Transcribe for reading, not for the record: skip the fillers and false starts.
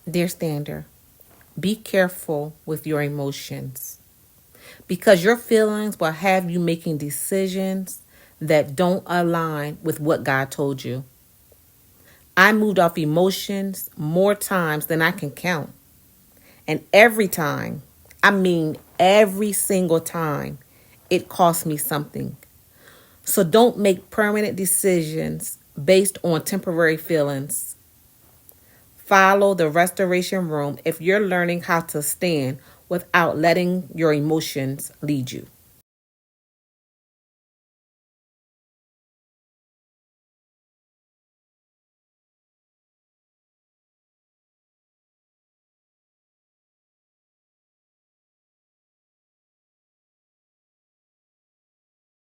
Dear Stander, be careful with your emotions because your feelings will have you making decisions that don't align with what God told you. I moved off emotions more times than I can count. And every time, I mean every single time, it cost me something. So don't make permanent decisions based on temporary feelings. Follow the restoration room if you're learning how to stand without letting your emotions lead you.